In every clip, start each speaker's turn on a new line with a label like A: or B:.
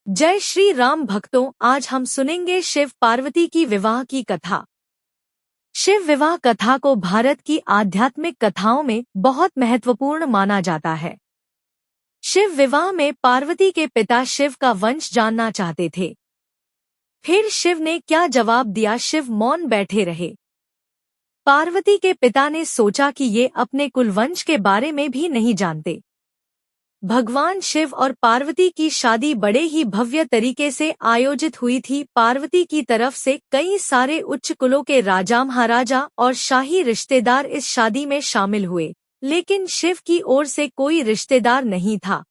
A: जय श्री राम भक्तों, आज हम सुनेंगे शिव पार्वती की विवाह की कथा। शिव विवाह कथा को भारत की आध्यात्मिक कथाओं में बहुत महत्वपूर्ण माना जाता है। शिव विवाह में पार्वती के पिता शिव का वंश जानना चाहते थे। फिर शिव ने क्या जवाब दिया? शिव मौन बैठे रहे। पार्वती के पिता ने सोचा कि ये अपने कुलवंश के बारे में भी नहीं जानते। भगवान शिव और पार्वती की शादी बड़े ही भव्य तरीके से आयोजित हुई थी। पार्वती की तरफ से कई सारे उच्च कुलों के राजा, महाराजा और शाही रिश्तेदार इस शादी में शामिल हुए, लेकिन शिव की ओर से कोई रिश्तेदार नहीं था,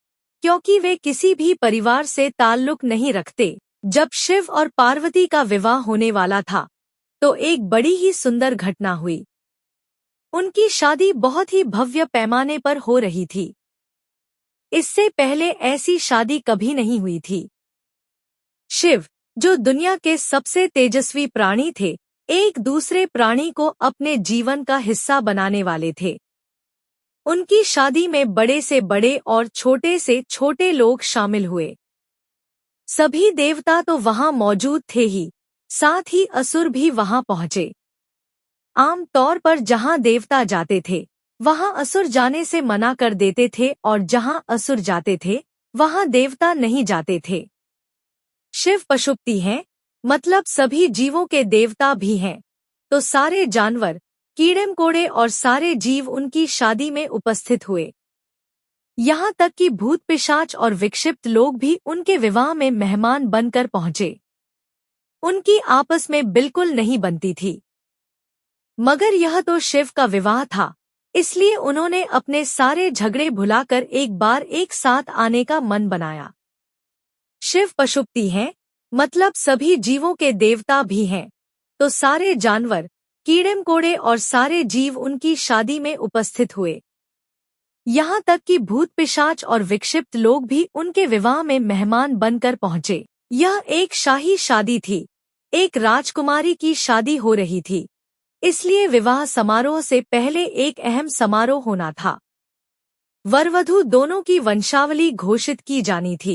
A: क्योंकि वे किसी भी परिवार से ताल्लुक नहीं रखते। जब शिव और पार्वती का विवाह होने वाला था, तो एक बड़ी ही सुंदर घटना हुई। उनकी शादी बहुत ही भव्य पैमाने पर हो रही थी। इससे पहले ऐसी शादी कभी नहीं हुई थी। शिव, जो दुनिया के सबसे तेजस्वी प्राणी थे, एक दूसरे प्राणी को अपने जीवन का हिस्सा बनाने वाले थे। उनकी शादी में बड़े से बड़े और छोटे से छोटे लोग शामिल हुए। सभी देवता तो वहां मौजूद थे ही, साथ ही असुर भी वहां पहुंचे। आम तौर पर जहां देवता जाते थे, वहां असुर जाने से मना कर देते थे, और जहां असुर जाते थे, वहां देवता नहीं जाते थे। शिव पशुपति हैं, मतलब सभी जीवों के देवता भी हैं, तो सारे जानवर, कीड़े मकोड़े और सारे जीव उनकी शादी में उपस्थित हुए। यहाँ तक कि भूत पिशाच और विक्षिप्त लोग भी उनके विवाह में मेहमान बनकर पहुंचे। उनकी आपस में बिल्कुल नहीं बनती थी, मगर यह तो शिव का विवाह था, इसलिए उन्होंने अपने सारे झगड़े भुलाकर एक बार एक साथ आने का मन बनाया। शिव पशुपति हैं, मतलब सभी जीवों के देवता भी हैं, तो सारे जानवर, कीड़े मकोड़े और सारे जीव उनकी शादी में उपस्थित हुए। यहाँ तक कि भूत पिशाच और विक्षिप्त लोग भी उनके विवाह में मेहमान बनकर पहुंचे। यह एक शाही शादी थी, एक राजकुमारी की शादी हो रही थी, इसलिए विवाह समारोह से पहले एक अहम समारोह होना था। वरवधू दोनों की वंशावली घोषित की जानी थी।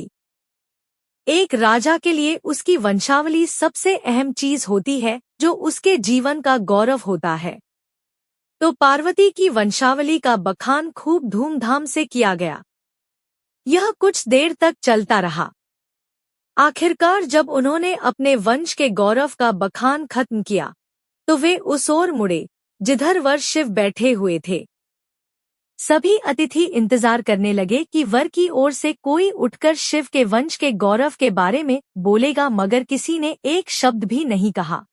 A: एक राजा के लिए उसकी वंशावली सबसे अहम चीज होती है, जो उसके जीवन का गौरव होता है। तो पार्वती की वंशावली का बखान खूब धूमधाम से किया गया। यह कुछ देर तक चलता रहा। आखिरकार जब उन्होंने अपने वंश के गौरव का बखान खत्म किया, तो वे उस ओर मुड़े जिधर वर शिव बैठे हुए थे। सभी अतिथि इंतजार करने लगे कि वर की ओर से कोई उठकर शिव के वंश के गौरव के बारे में बोलेगा, मगर किसी ने एक शब्द भी नहीं कहा।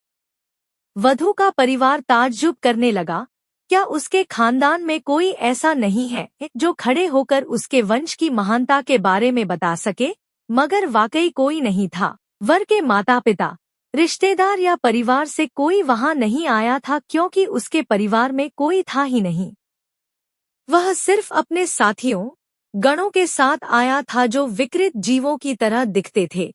A: वधू का परिवार ताज्जुब करने लगा, क्या उसके खानदान में कोई ऐसा नहीं है जो खड़े होकर उसके वंश की महानता के बारे में बता सके? मगर वाकई कोई नहीं था। वर के माता पिता, रिश्तेदार या परिवार से कोई वहां नहीं आया था, क्योंकि उसके परिवार में कोई था ही नहीं। वह सिर्फ अपने साथियों, गणों के साथ आया था, जो विकृत जीवों की तरह दिखते थे।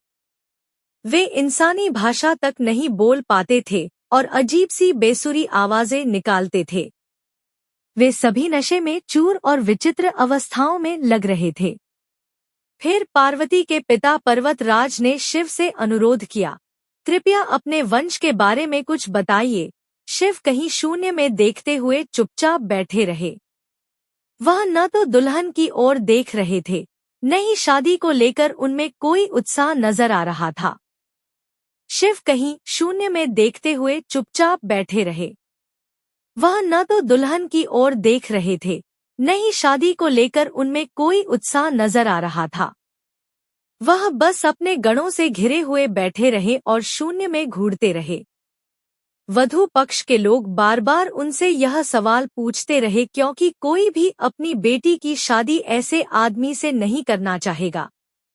A: वे इंसानी भाषा तक नहीं बोल पाते थे और अजीब सी बेसुरी आवाजें निकालते थे। वे सभी नशे में चूर और विचित्र अवस्थाओं में लग रहे थे। फिर पार्वती के पिता पर्वतराज ने शिव से अनुरोध किया, कृपया अपने वंश के बारे में कुछ बताइए। शिव कहीं शून्य में देखते हुए चुपचाप बैठे रहे। वह न तो दुल्हन की ओर देख रहे थे, न ही शादी को लेकर उनमें कोई उत्साह नजर आ रहा था। शिव कहीं शून्य में देखते हुए चुपचाप बैठे रहे। वह न तो दुल्हन की ओर देख रहे थे, न ही शादी को लेकर उनमें कोई उत्साह नजर आ रहा था। वह बस अपने गणों से घिरे हुए बैठे रहे और शून्य में घूरते रहे। वधू पक्ष के लोग बार बार उनसे यह सवाल पूछते रहे, क्योंकि कोई भी अपनी बेटी की शादी ऐसे आदमी से नहीं करना चाहेगा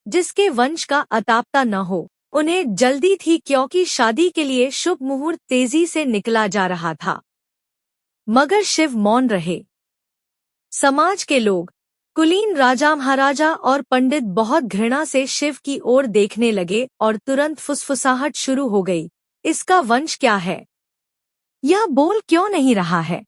A: जिसके वंश का अतापता न हो। उन्हें जल्दी थी, क्योंकि शादी के लिए शुभ मुहूर्त तेजी से निकला जा रहा था। मगर शिव मौन रहे। समाज के लोग, कुलीन राजा, महाराजा और पंडित बहुत घृणा से शिव की ओर देखने लगे और तुरंत फुसफुसाहट शुरू हो गई, इसका वंश क्या है? यह बोल क्यों नहीं रहा है?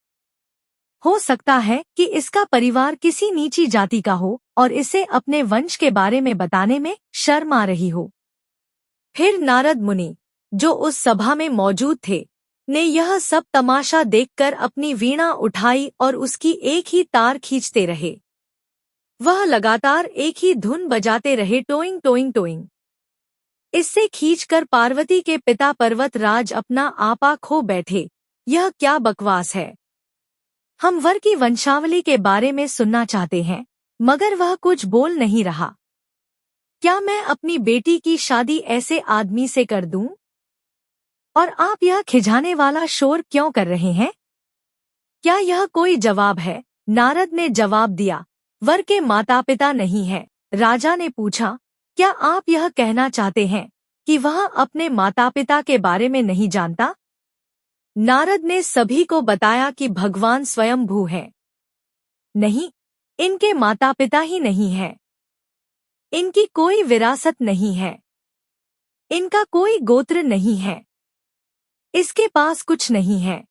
A: हो सकता है कि इसका परिवार किसी नीची जाति का हो और इसे अपने वंश के बारे में बताने में शर्म आ रही हो। फिर नारद मुनि, जो उस सभा में मौजूद थे, ने यह सब तमाशा देखकर अपनी वीणा उठाई और उसकी एक ही तार खींचते रहे। वह लगातार एक ही धुन बजाते रहे, टोइंग टोइंग टोइंग। इससे खींचकर पार्वती के पिता पर्वतराज अपना आपा खो बैठे। यह क्या बकवास है? हम वर की वंशावली के बारे में सुनना चाहते हैं, मगर वह कुछ बोल नहीं रहा। क्या मैं अपनी बेटी की शादी ऐसे आदमी से कर दूं? और आप यह खिजाने वाला शोर क्यों कर रहे हैं? क्या यह कोई जवाब है? नारद ने जवाब दिया, वर के माता पिता नहीं हैं। राजा ने पूछा, क्या आप यह कहना चाहते हैं कि वह अपने माता पिता के बारे में नहीं जानता? नारद ने सभी को बताया कि भगवान स्वयंभू हैं। नहीं, इनके माता पिता ही नहीं हैं। इनकी कोई विरासत नहीं है। इनका कोई गोत्र नहीं है। इसके पास कुछ नहीं है।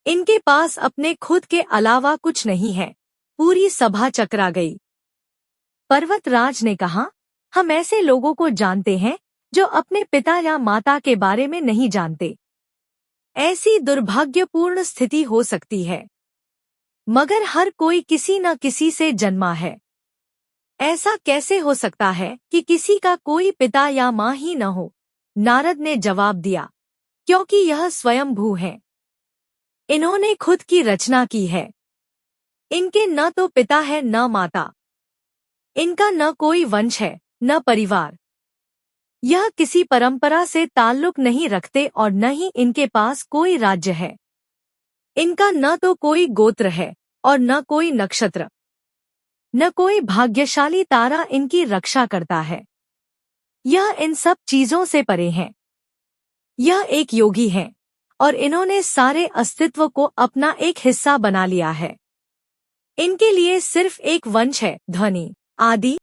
A: इनके पास अपने खुद के अलावा कुछ नहीं है। पूरी सभा चकरा गई। पर्वतराज ने कहा, हम ऐसे लोगों को जानते हैं जो अपने पिता या माता के बारे में नहीं जानते। ऐसी दुर्भाग्यपूर्ण स्थिति हो सकती है, मगर हर कोई किसी न किसी से जन्मा है। ऐसा कैसे हो सकता है कि किसी का कोई पिता या माँ ही न हो? नारद ने जवाब दिया, क्योंकि यह स्वयंभू हैं। इन्होंने खुद की रचना की है। इनके न तो पिता है न माता। इनका न कोई वंश है न परिवार। यह किसी परंपरा से ताल्लुक नहीं रखते और न ही इनके पास कोई राज्य है। इनका न तो कोई गोत्र है और न कोई नक्षत्र। न कोई भाग्यशाली तारा इनकी रक्षा करता है। यह इन सब चीजों से परे हैं। यह एक योगी है और इन्होंने सारे अस्तित्व को अपना एक हिस्सा बना लिया है। इनके लिए सिर्फ एक वंश है, ध्वनि, आदि।